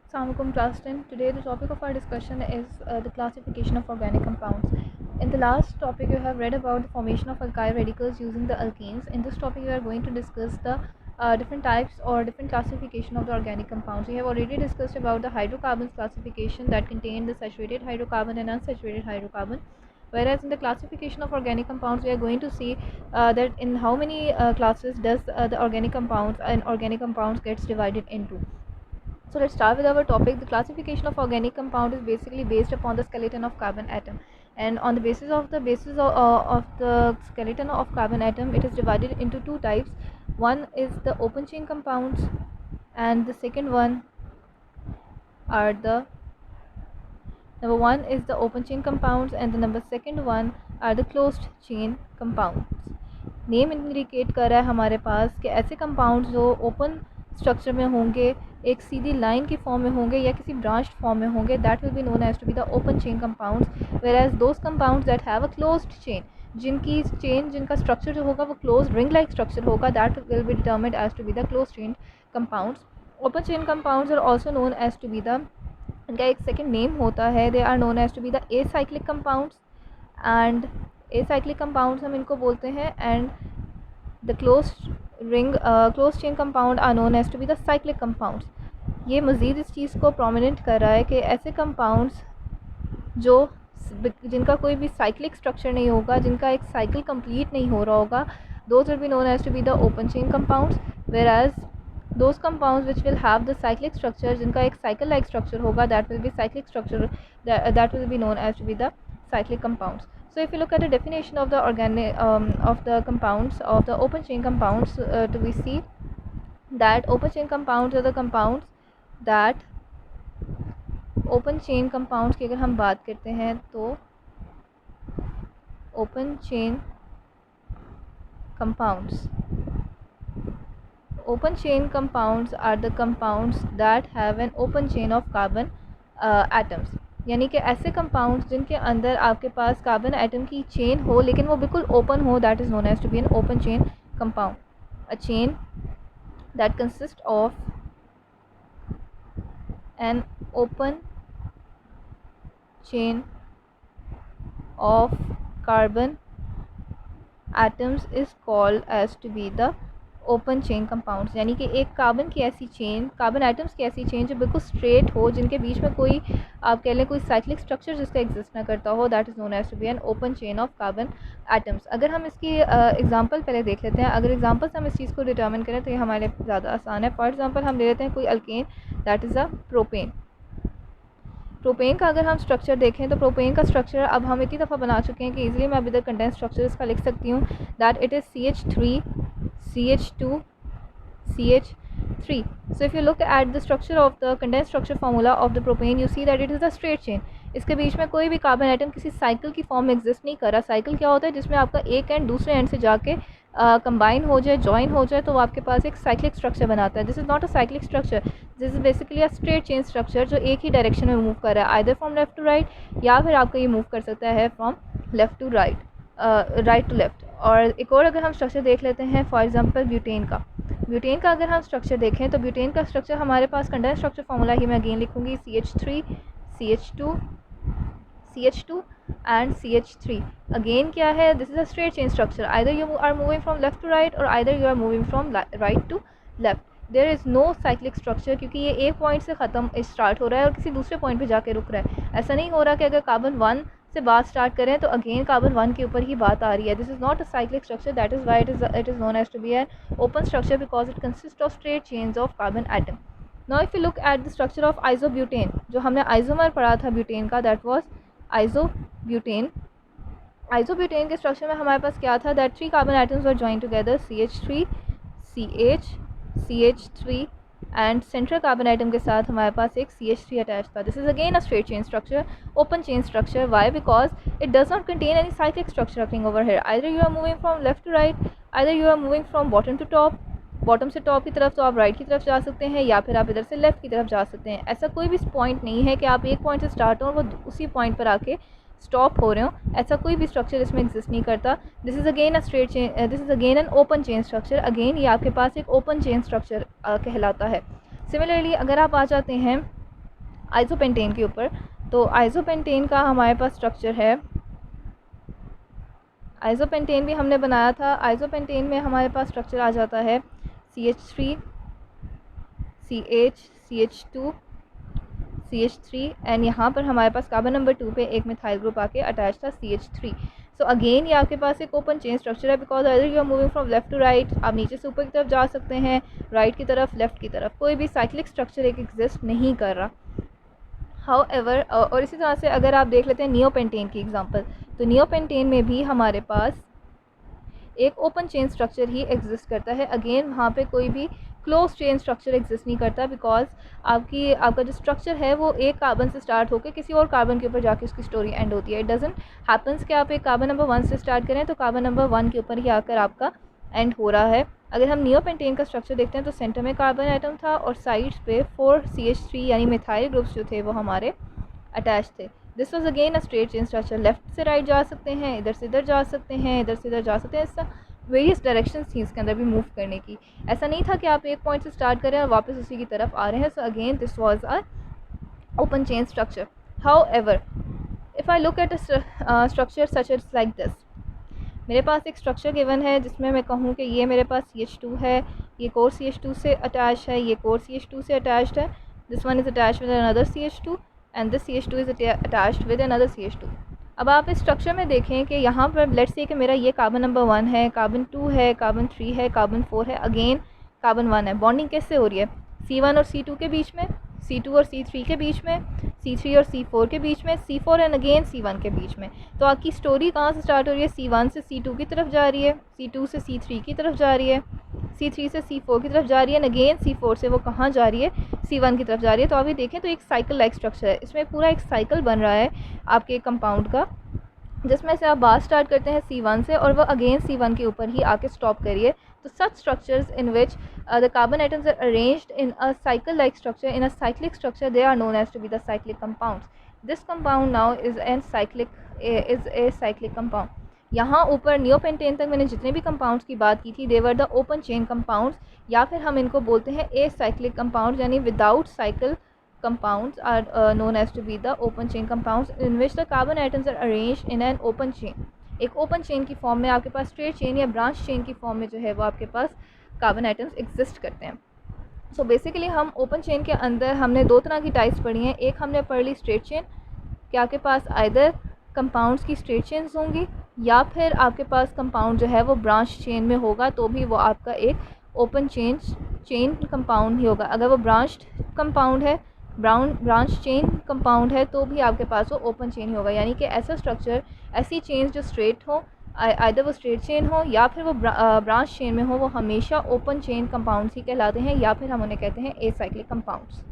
Assalamualaikum class 10. Today the topic of our discussion is the classification of organic compounds. In the last topic you have read about the formation of alkyl radicals using the alkenes. In this topic we are going to discuss the different types or different classification of the organic compounds. We have already discussed about the hydrocarbons classification that contain the saturated hydrocarbon and unsaturated hydrocarbon. Whereas in the classification of organic compounds we are going to see that in how many classes does the organic compounds gets divided into. So let's start with our topic. The classification of organic compound is basically based upon the skeleton of carbon atom, and on the basis of the skeleton of carbon atom, it is divided into two types. One is the open chain compounds, and the second one are the number one is the open chain compounds, and the number second one are the closed chain compounds. Name indicate कर रहा है हमारे पास कि ऐसे compounds जो open structure में होंगे, एक सीधी लाइन की फॉर्म में होंगे या किसी ब्रांच फॉर्म में होंगे, that will be known as to be the open chain compounds. Whereas those compounds that have a closed chain, जिनका स्ट्रक्चर जो होगा वो क्लोज रिंग लाइक स्ट्रक्चर होगा, that will be determined as to be the close chain compounds. Open chain compounds are also known as to be the, इनका एक second name होता है, they are known as to be the acyclic compounds. And acyclic compounds हम इनको बोलते हैं, and the closed chain compound are known as to be the cyclic compounds. ये मज़ीद इस चीज़ को प्रोमिनेंट कर रहा है कि ऐसे कंपाउंड्स जो जिनका कोई भी साइक्लिक स्ट्रक्चर नहीं होगा, जिनका एक साइकिल कंप्लीट नहीं हो रहा होगा, those will be known as to be the open chain compounds. Whereas those compounds which will have the cyclic structure, जिनका एक cycle like structure होगा, that will be cyclic structure, that will be known as to be the cyclic compounds. So if you look at the definition of the of the compounds of the open chain compounds, do we see that open chain compounds are the compounds that open chain compounds की अगर हम बात करते हैं तो open chain compounds are the compounds that have an open chain of carbon atoms. यानी कि ऐसे कंपाउंड्स जिनके अंदर आपके पास कार्बन एटम की चेन हो लेकिन वो बिल्कुल ओपन हो, that is known as to be an open chain compound. A chain that consist of an open chain of carbon atoms is called as to be the open chain compounds. यानी कि एक carbon atoms की ऐसी chain जो बिल्कुल straight हो, जिनके बीच में कोई आप कह लें कोई साइक्लिक स्ट्रक्चर जिसका एग्जिस्ट ना करता हो, that is known as to be an open chain of carbon atoms. अगर हम इसकी एग्जांपल पहले देख लेते हैं. अगर एग्जांपल से हम इस चीज़ को डिटर्मिन करें तो ये हमारे लिए ज़्यादा आसान है. फॉर एग्जांपल हम ले लेते हैं कोई alkane, that is a propane. Propane का अगर हम स्ट्रक्चर देखें तो प्रोपेन का स्ट्रक्चर अब हम इतनी दफ़ा बना चुके हैं कि इजीली मैं अभी तक कंडेंस स्ट्रक्चर इसका लिख सकती हूँ, that it is CH3 CH2 CH3. So if you look at the structure of the condensed structure formula of the propane, you see that it is a straight chain. इसके बीच में कोई भी carbon atom किसी cycle की form में exist नहीं कर रहा. साइकिल क्या होता है, जिसमें आपका एक एंड दूसरे एंड से जाके कंबाइन हो जाए, जॉइन हो जाए, तो वो आपके पास एक साइक्लिक स्ट्रक्चर बनाता है. This is not a cyclic structure, this is basically a straight chain structure जो एक ही डायरेक्शन में मूव कर रहा है, either from left to right, या फिर आपका ये मूव कर सकता है from left to right, right to left. और एक और अगर हम स्ट्रक्चर देख लेते हैं, फॉर एग्जांपल ब्यूटेन का अगर हम स्ट्रक्चर देखें तो ब्यूटेन का स्ट्रक्चर हमारे पास कंडेंस स्ट्रक्चर फार्मूला ही मैं अगेन लिखूँगी, CH3 CH2 and CH3. Again क्या है, this is a straight chain structure, either you are moving from left to right और either you are moving from right to left. There is no cyclic structure, क्योंकि ये एक point से ख़त्म start हो रहा है और किसी दूसरे पॉइंट पे जाके रुक रहा है. ऐसा नहीं हो रहा कि अगर कार्बन 1 से बात स्टार्ट करें तो अगेन कार्बन 1 के ऊपर ही बात आ रही है. This is not a cyclic structure, that is why it is known as to be an open structure because it consist of straight chains of carbon atom. Now if you look at the structure of isobutane, जो हमने isomer पढ़ा था butane का, that was isobutane. Isobutane के structure में हमारे पास क्या था, that 3 carbon atoms were join together, CH3 CH3 and central carbon atom के साथ हमारे पास एक CH3 अटैच था. This is again a straight chain structure, open chain structure. Why, because it does not contain any cyclic structure occurring over here. Either you are moving from left to right, either you are moving from bottom to top, bottom से top की तरफ तो आप right की तरफ जा सकते हैं, या फिर आप इधर से लेफ़्ट की तरफ जा सकते हैं. ऐसा कोई भी पॉइंट नहीं है कि आप एक पॉइंट से स्टार्ट हो और वो उसी पॉइंट पर आके स्टॉप हो रहे हो. ऐसा कोई भी स्ट्रक्चर इसमें एग्जिस्ट नहीं करता. This is again a straight chain, this is again an open chain structure. Again ये आपके पास एक ओपन चेन स्ट्रक्चर कहलाता है. सिमिलरली अगर आप आ जाते हैं आइसोपेंटेन के ऊपर। तो आइसोपेंटेन का हमारे पास स्ट्रक्चर है, आइसोपेंटेन भी हमने बनाया था। आइसोपेंटेन में हमारे पास स्ट्रक्चर आ जाता है CH3 CH CH2 CH3 and यहाँ पर हमारे पास कार्बन नंबर 2 पे एक मिथाइल ग्रुप आके अटैच था CH3। सो अगेन ये आपके पास एक ओपन चेन स्ट्रक्चर है, because other you are moving from left to right, आप नीचे से ऊपर की तरफ जा सकते हैं, राइट की तरफ, लेफ्ट की तरफ, कोई भी साइक्लिक स्ट्रक्चर एक एग्जिस्ट नहीं कर रहा। हाउएवर और इसी तरह से अगर आप देख लेते हैं नियोपेंटेन की एग्जांपल, तो नियोपेंटेन में भी हमारे पास एक ओपन चेन स्ट्रक्चर ही एग्जिस्ट करता है। अगेन वहाँ पे कोई भी क्लोज चेन स्ट्रक्चर एग्जिस्ट नहीं करता, बिकॉज आपका जो स्ट्रक्चर है वो एक कार्बन से स्टार्ट होकर किसी और कार्बन के ऊपर जाके उसकी स्टोरी एंड होती है। इट डजंट हैपन्स कि आप एक कार्बन नंबर 1 से स्टार्ट करें तो कार्बन नंबर 1 के ऊपर ही आकर आपका एंड हो रहा है। अगर हम नियोपेंटेन का स्ट्रक्चर देखते हैं तो सेंटर में कार्बन एटम था और साइड्स पे 4 CH3 यानी मिथाइल ग्रुप्स जो थे वो हमारे अटैच थे। This was again a straight chain structure, left से राइट जा सकते हैं, इधर से इधर जा सकते हैं, इधर से इधर जा सकते हैं, ऐसा वेरियस डायरेक्शन थी इसके अंदर भी मूव करने की। ऐसा नहीं था कि आप एक पॉइंट से स्टार्ट करें और वापस उसी की तरफ आ रहे हैं। So again this was a open chain structure. However if I look at a structure such as like this, मेरे पास एक स्ट्रक्चर गिवन है जिसमें मैं कहूँ कि ये मेरे पास CH2 है, ये कोर CH2 से अटैच है, ये कोर CH2 से अटैच्ड है, this one is attached with another CH2 and this CH2 is attached with another CH2। अब आप इस स्ट्रक्चर में देखें कि यहाँ पर लेट्स से कि मेरा ये कार्बन नंबर 1 है, कार्बन 2 है, कार्बन 3 है, कार्बन 4 है, अगेन कार्बन 1 है। बॉन्डिंग कैसे हो रही है? C1 और C2 के बीच में, C2 और C3 के बीच में, C3 और C4 के बीच में, C4 एंड अगेन C1 के बीच में। तो आपकी स्टोरी कहाँ से स्टार्ट हो रही है? C1 से C2 की तरफ जा रही है, C2 से C3 की तरफ जा रही है, C3 से C4 की तरफ जा रही है, अगेन C4 से वो कहाँ जा रही है? C1 की तरफ जा रही है। तो अभी देखें तो एक साइकिल लाइक स्ट्रक्चर है, इसमें पूरा एक साइकिल बन रहा है आपके कंपाउंड का, जिसमें से आप बात स्टार्ट करते हैं C1 से और वह अगेन C1 के ऊपर ही आके स्टॉप करिए। तो such structures in which the carbon atoms are arranged in a cycle like structure, in a cyclic structure, they are known as to be the cyclic compounds. This compound now is a cyclic compound. यहाँ ऊपर neopentane तक मैंने जितने भी compounds की बात की थी, they were the open chain compounds, या फिर हम इनको बोलते हैं ए साइक्लिक कंपाउंड, यानी without cycle compounds are known as to be the open chain compounds in which the carbon atoms are arranged in an open chain। एक open chain की form में आपके पास स्ट्रेट चेन या branch chain की form में जो है वो आपके पास कार्बन एटम्स एग्जिस्ट करते हैं। सो बेसिकली हम ओपन चेन के अंदर हमने दो तरह की टाइप्स पढ़ी हैं। एक हमने पढ़ ली स्ट्रेट चेन, कि आपके पास आइदर कंपाउंड्स की स्ट्रेट चेन्स होंगी या फिर आपके पास कंपाउंड जो है वो ब्रांच चेन में होगा, तो भी वो आपका एक ओपन चेन कंपाउंड ही होगा। अगर वो ब्रांच्ड कंपाउंड है, ब्रांच चेन कंपाउंड है, तो भी आपके पास वो ओपन चेन ही होगा। यानी कि ऐसा स्ट्रक्चर, ऐसी चेन्स जो स्ट्रेट हो, आइदर वो स्ट्रेट चेन हो या फिर वो ब्रांच चेन में हो, वो हमेशा ओपन चेन कंपाउंड्स ही कहलाते हैं, या फिर हम उन्हें कहते हैं एसाइक्लिक कंपाउंड्स।